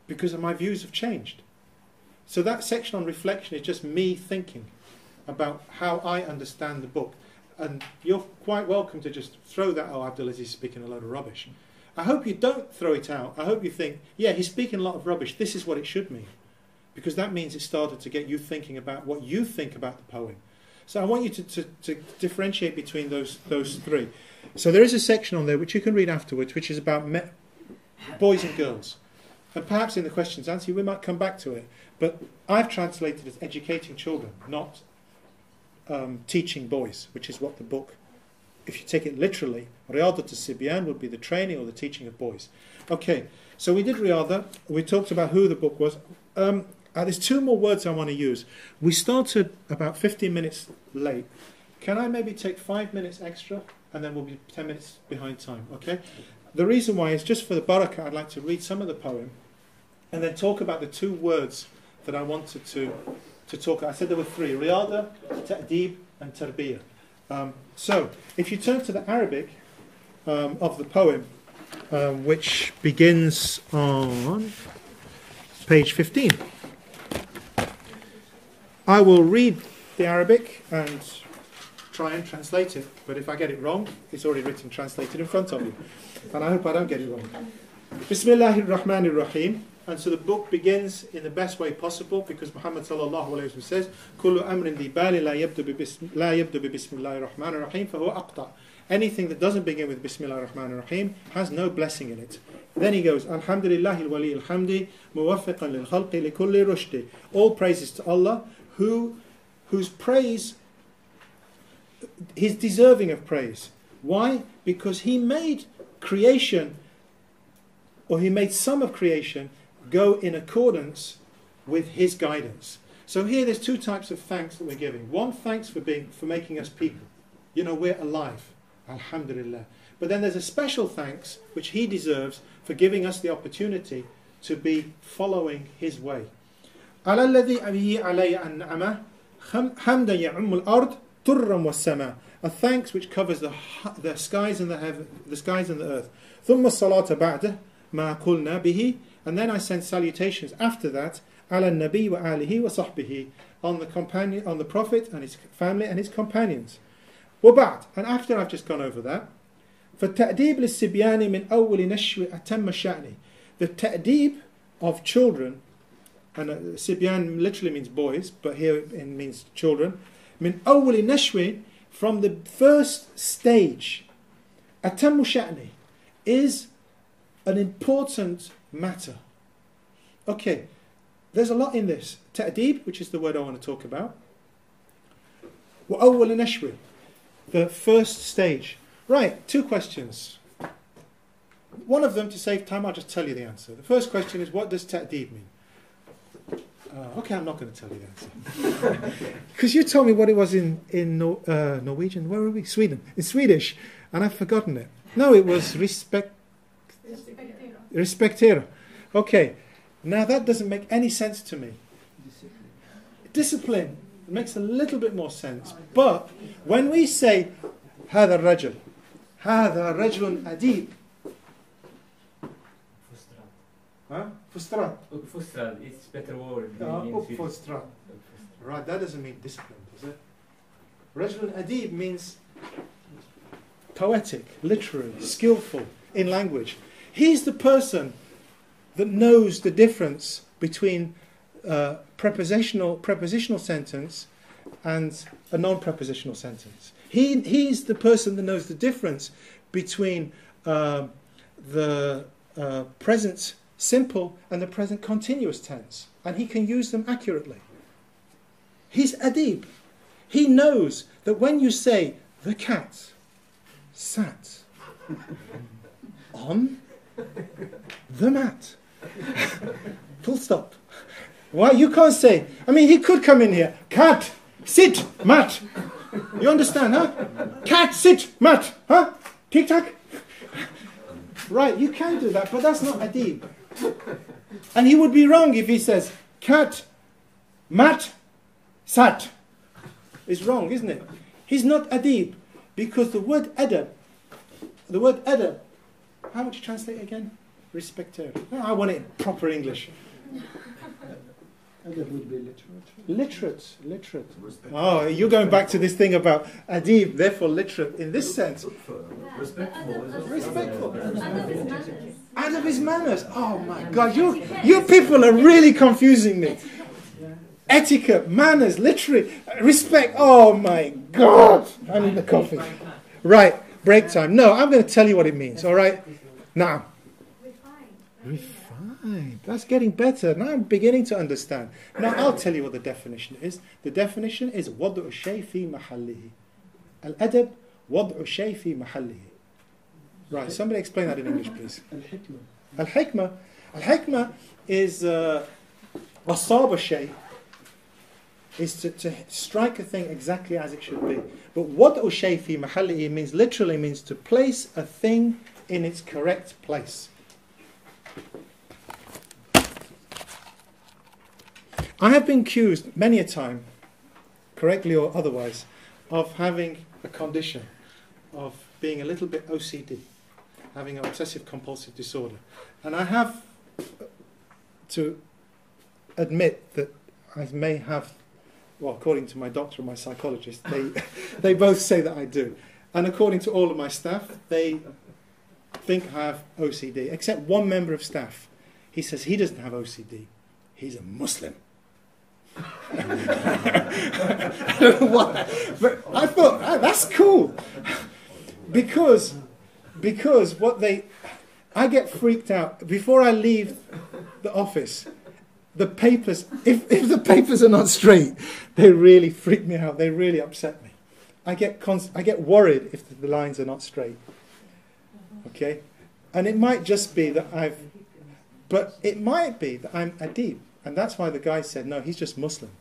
because my views have changed. So that section on reflection is just me thinking about how I understand the book. And you're quite welcome to just throw that, oh, Abdulaziz is speaking a load of rubbish. I hope you don't throw it out. I hope you think, yeah, he's speaking a lot of rubbish. This is what it should mean. Because that means it started to get you thinking about what you think about the poem. So I want you to differentiate between those three. So there is a section on there which you can read afterwards, which is about boys and girls. And perhaps in the questions answer, we might come back to it. But I've translated as educating children, not teaching boys, which is what the book, if you take it literally, Riyada to Sibyan would be the training or the teaching of boys. Okay, so we did Riyada. We talked about who the book was. There's two more words I want to use. We started about 15 minutes late. Can I maybe take 5 minutes extra? And then we'll be 10 minutes behind time, okay? The reason why is just for the barakah, I'd like to read some of the poem and then talk about the two words that I wanted to talk. I said there were three: Riyada, Ta'deeb, and Tarbiyah. So, if you turn to the Arabic of the poem, which begins on page 15. I will read the Arabic and try and translate it, but if I get it wrong, it's already written, translated in front of you. And I hope I don't get it wrong. Bismillahir Rahmanir Rahim. And so the book begins in the best way possible, because Muhammad sallallahu alayhi wa sallam says, Kullu amrin di bali la yabdu bi Bismillahir Rahmanir Rahim fahuwa aqta. Anything that doesn't begin with Bismillahir Rahmanir Rahim has no blessing in it. Then he goes, Alhamdulillahil wali alhamdi muwaffiqan lil khalqi li kulli rushdi. All praises to Allah, whose praise, he's deserving of praise. Why? Because he made creation, or he made some of creation go in accordance with his guidance. So here there's two types of thanks that we're giving. One, thanks for making us people. You know, we're alive. Alhamdulillah. But then there's a special thanks which he deserves for giving us the opportunity to be following his way. على الذي أبيه علي النعمة حمدا يعم الأرض طرا والسماء. A thanks which covers the skies and the heaven, the skies and the earth. ثم الصلاة بعده ما قلنا به. And then I send salutations after that, على النبي وآله وصحبه, on the companion, on the Prophet and his family and his companions. وبعد, and after I've just gone over that, فالتأديب للصبيان من أول نشو أتم شأنه. The ta'deeb of children, and Sibyan literally means boys, but here it means children. من أول نشو, from the first stage, أتم شأنه, is an important matter. Okay, there's a lot in this. Ta'deeb, which is the word I want to talk about. وأول نشو, the first stage. Right, two questions. One of them, to save time, I'll just tell you the answer. The first question is, what does ta'deeb mean? Okay, I'm not going to tell you the answer. Because you told me what it was in Norwegian. Where were we? Sweden. In Swedish. And I've forgotten it. No, it was respektera. Okay. Now that doesn't make any sense to me. Discipline. It makes a little bit more sense. But when we say, هذا الرجل رجل أديب. Frustrad. Uppfostrad is better word. Uppfostrad. Right, that doesn't mean discipline, does it? Rajul Adib means poetic, literary, skillful in language. He's the person that knows the difference between prepositional sentence and a non-prepositional sentence. He's the person that knows the difference between the present simple and the present continuous tense, and he can use them accurately. He's adib. He knows that when you say the cat sat on the mat, full stop. Why? You can't say, I mean, he could come in here, cat, sit, mat. You understand, huh? Cat, sit, mat, huh? Tic-tac. Right, you can do that, but that's not adib. And he would be wrong if he says, cat, mat, sat. It's wrong, isn't it? He's not adib, because the word adab, how would you translate it again? Respecter. No, I want it in proper English. Adab would be literate. Literate. Oh, you're going back to this thing about adib, therefore literate in this sense. Respectful. Adab is manners. Oh my God, you people are really confusing me. Etiquette, manners, literary, respect. Oh my God, I need the coffee. Right, break time. No, I'm going to tell you what it means. All right, now. Refined. That's getting better. Now I'm beginning to understand. Now I'll tell you what the definition is. The definition is وضع الشيء في محله. الأدب وضع الشيء في محله. Right, somebody explain that in English, please. Al-hikmah. Al-hikmah is أصاب الشيء, is to strike a thing exactly as it should be. But وضع الشيء في محله literally means to place a thing in its correct place. I have been accused many a time, correctly or otherwise, of having a condition, of being a little bit OCD, having an obsessive compulsive disorder. And I have to admit that I may have, well, according to my doctor and my psychologist, they both say that I do. And according to all of my staff, they think I have OCD, except one member of staff. He says he doesn't have OCD. He's a Muslim. I don't know why, but I thought, that's cool. Because I get freaked out. Before I leave the office, the papers, if the papers are not straight, they really freak me out. They really upset me. I get worried if the lines are not straight. Okay? And it might just be that but it might be that I'm adib. And that's why the guy said, no, he's just Muslim.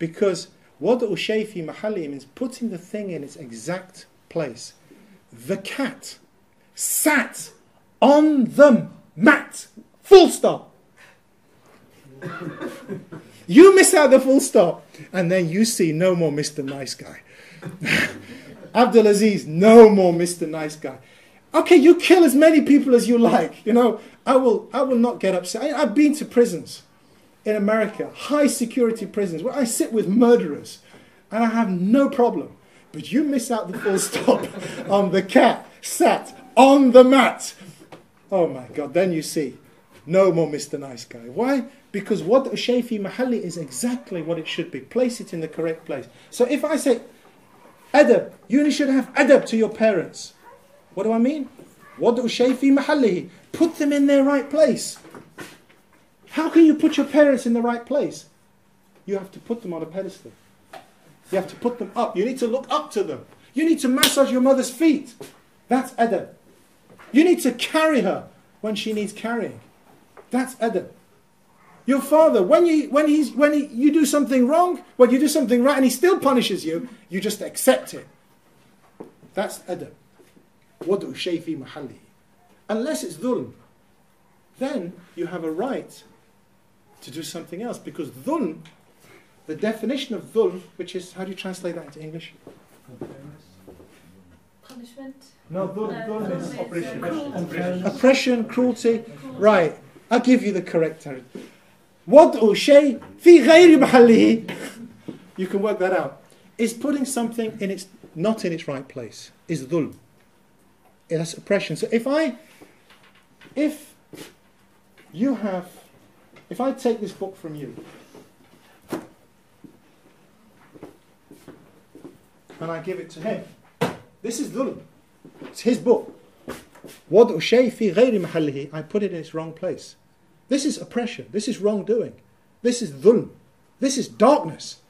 Because وَضْعُ الشَّيْءِ فِي مَحَلِّهِ means putting the thing in its exact place. The cat sat on the mat. Full stop. You miss out the full stop. And then you see no more Mr. Nice Guy. Abdul Aziz, no more Mr. Nice Guy. Okay, you kill as many people as you like. You know, I will not get upset. I've been to prisons. in America, high security prisons, where I sit with murderers and I have no problem. But you miss out the full stop on the cat sat on the mat. Oh my God, then you see, no more Mr. Nice Guy. Why? Because what shay fi mahalli is exactly what it should be. Place it in the correct place. So if I say adab, you should have adab to your parents. What do I mean? What shay fi mahallihi? Put them in their right place. How can you put your parents in the right place? You have to put them on a pedestal. You have to put them up. You need to look up to them. You need to massage your mother's feet. That's adab. You need to carry her when she needs carrying. That's adab. Your father, when you do something wrong, when you do something right and he still punishes you, you just accept it. That's adab. Wadu shay fi mahallihi. Unless it's dhulm, then you have a right to do something else, because dhulm, the definition of dhulm, which is, how do you translate that into English? Punishment. No, dhulm is oppression. Oppression, cruelty. Right, I'll give you the correct term. Wad'u shay fi ghayri mahallihi. You can work that out. Is putting something in its not in its right place. Is dhulm. That's oppression. So if I take this book from you and I give it to him, this is dhulm. It's his book. Wad'u shay fi ghayri mahallihi. I put it in its wrong place. This is oppression. This is wrongdoing. This is dhulm. This is darkness.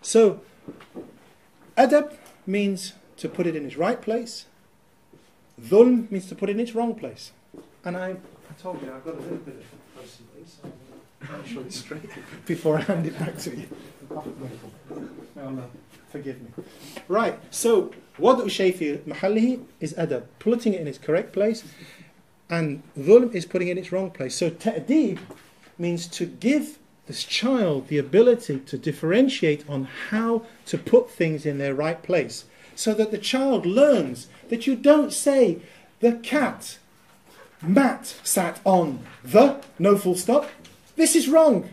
So adab means to put it in its right place. Dhulm means to put it in its wrong place. And I told you I've got a little bit of OCD, so I'll show it straight before I hand it back to you. Forgive me. Right, so wadu shay fi mahallihi is adab, putting it in its correct place, and dhulm is putting it in its wrong place. So ta'deeb means to give this child the ability to differentiate on how to put things in their right place, so that the child learns that you don't say the cat mat sat on the, no full stop. This is wrong.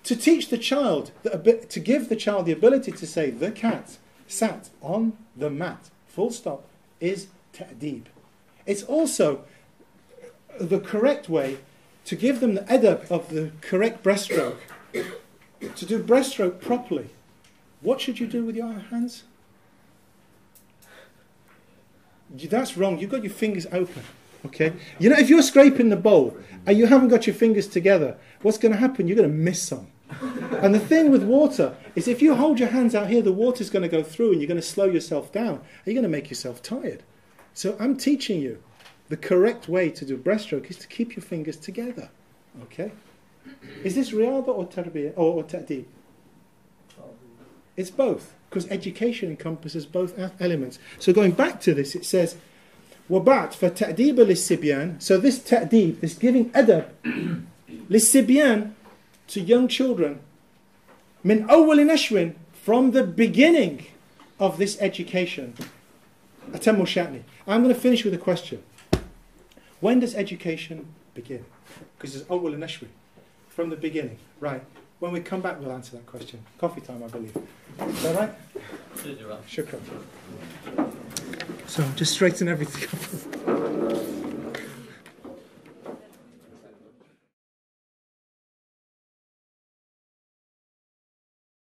To teach the child, to give the child the ability to say the cat sat on the mat, full stop, is ta'deeb. It's also the correct way to give them the adab of the correct breaststroke. To do breaststroke properly, what should you do with your hands? That's wrong. You've got your fingers open. Okay? You know, if you're scraping the bowl and you haven't got your fingers together, what's going to happen? You're going to miss some. And the thing with water is, if you hold your hands out here, the water's going to go through and you're going to slow yourself down. And you're going to make yourself tired. So I'm teaching you the correct way to do breaststroke is to keep your fingers together. Okay? Is this riyada or tarbiyah or ta'deeb? It's both, because education encompasses both elements. So going back to this, it says, وَبَعْدْ فَتَأْدِيبَ لِلسِّبْيَانِ. So this ta'deeb, this giving adab, لِلسِّبْيَانِ, to young children, مِنْ أَوَّلِ نَشْوٍ, from the beginning of this education. أَتَمُّ شَأْنِ. I'm going to finish with a question. When does education begin? Because it's أَوَّلِ نَشْوٍ, from the beginning. Right. When we come back, we'll answer that question. Coffee time, I believe. Is that right? Shukran. So just straighten everything up.